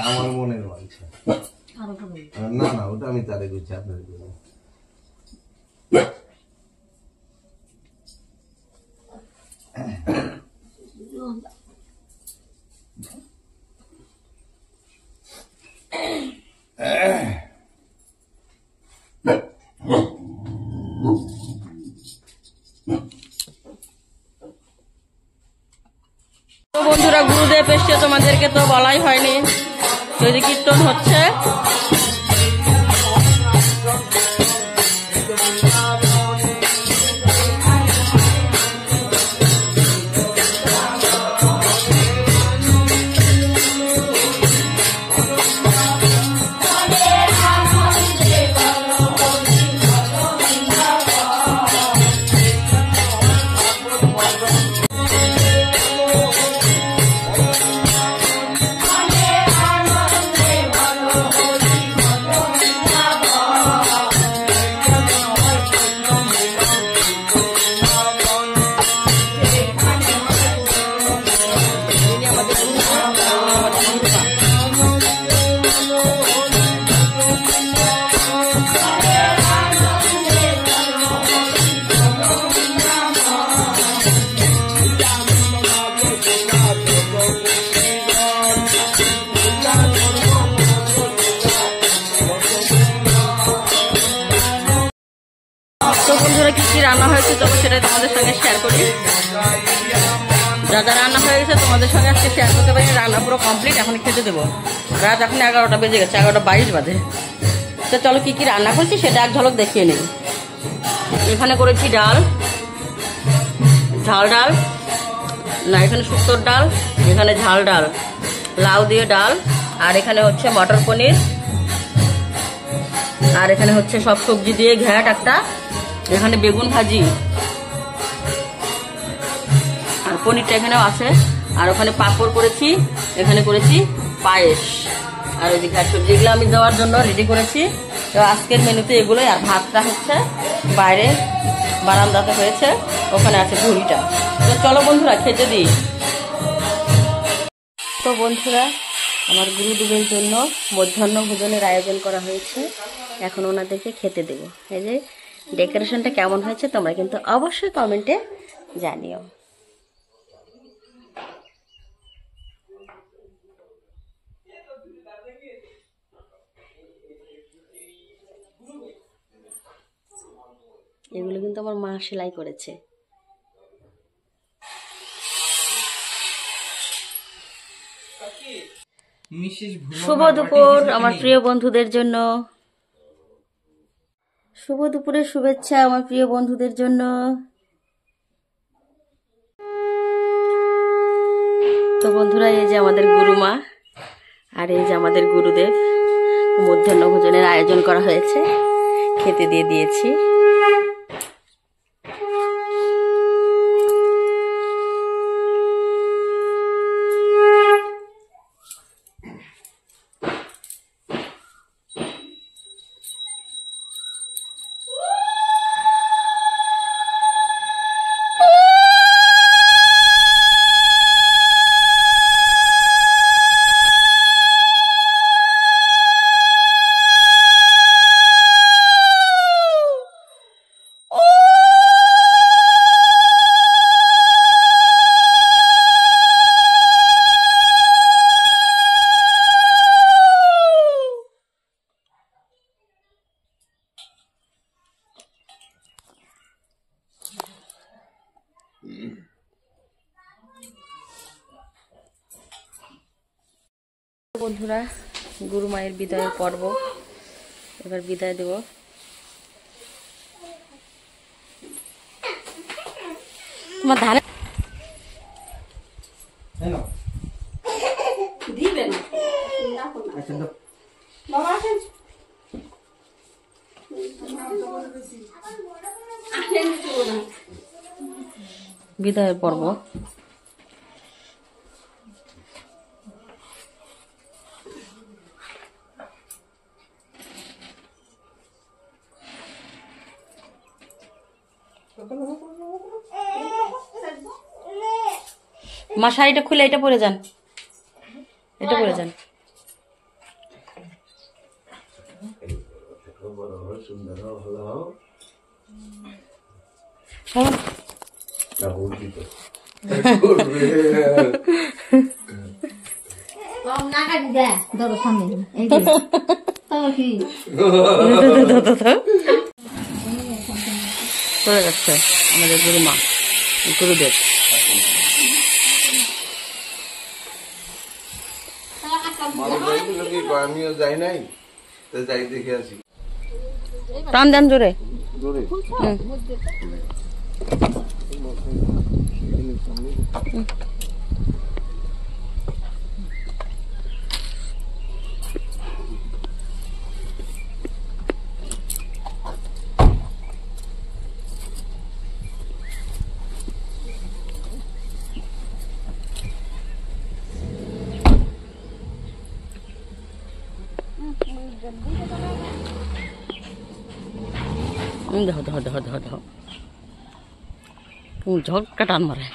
আমার মনের বাঞ্ছা না না ওটা আমি তারে করছি আপনার জন্য বন্ধুরা গুরুদেব এসছে, তোমাদেরকে তো বলাই হয়নি, যদি কীর্তন হচ্ছে। তো বন্ধুরা কি কি রান্না হয়েছে চলো সেটাই তোমাদের সঙ্গে শেয়ার করি। যা যা রান্না হয়ে গেছে তোমাদের সঙ্গে আজকে শেয়ার করতে পারি। রান্না পুরো কমপ্লিট, এখন খেতে দেবো। রাত এখন 11টা বেজে গেছে, 11:22 বাজে। তো চলো কি কি রান্না করছি সেটা এক ঝলক দেখিয়ে নিই। এখানে করেছি ডাল, ঝাল ডাল, না এখানে শুক্তোর ডাল, এখানে ঝাল ডাল, লাউ দিয়ে ডাল, আর এখানে হচ্ছে মটর পনির, আর এখানে হচ্ছে সব সবজি দিয়ে ঘ্যাট একটা, এখানে বেগুন ভাজি, আর পনিরটা এখানেও আছে, আর ওখানে পাঁপড় করেছি, এখানে করেছি পায়েস, আর ওই যে ঘ্যাট সবজি এগুলো আমি দেওয়ার জন্য রেডি করেছি। তো আজকের মেনুতে এগুলোই। আর ভাতটা হচ্ছে বাইরে বারান্দাতে হয়েছে, ওখানে আছে ঝুড়িটা। তো চলো বন্ধুরা খেতে দিই। তো বন্ধুরা আমার গুরুদেবের জন্য মধ্যাহ্ন ভোজনের আয়োজন করা হয়েছে, এখন ওনাদেরকে খেতে দেবো। এই যে ডেকোরেশনটা কেমন হয়েছে তোমরা কিন্তু অবশ্যই কমেন্টে জানিও। এগুলো কিন্তু আমার মা সেলাই করেছে। শুভ দুপুর আমার প্রিয় বন্ধুদের জন্য, শুভ দুপুরের শুভেচ্ছা আমার প্রিয় বন্ধুদের জন্য। তো বন্ধুরা এই যে আমাদের গুরুমা আর এই যে আমাদের গুরুদেব, মধ্যাহ্ন ভোজনের আয়োজন করা হয়েছে, খেতে দিয়ে দিয়েছি। বন্ধুরা গুরু মায়ের বিদায়ের পর্ব, এবার বিদায় দেব। তোমার ধানে দিবেন বিদায়ের পর্ব। মা শাড়িটা খুলে এটা পরে যান, এটা পরে যান। সুন্দর ভালো হও। হ্যাঁ। চলে যাচ্ছে আমাদের গুরুমা, গুরুদেব। আমিও যাই নাই, যাই দেখে আসি। টান দেন জোরে। দেখো দেখো দেখো দেখো দেখো ঝটকা টান মারে।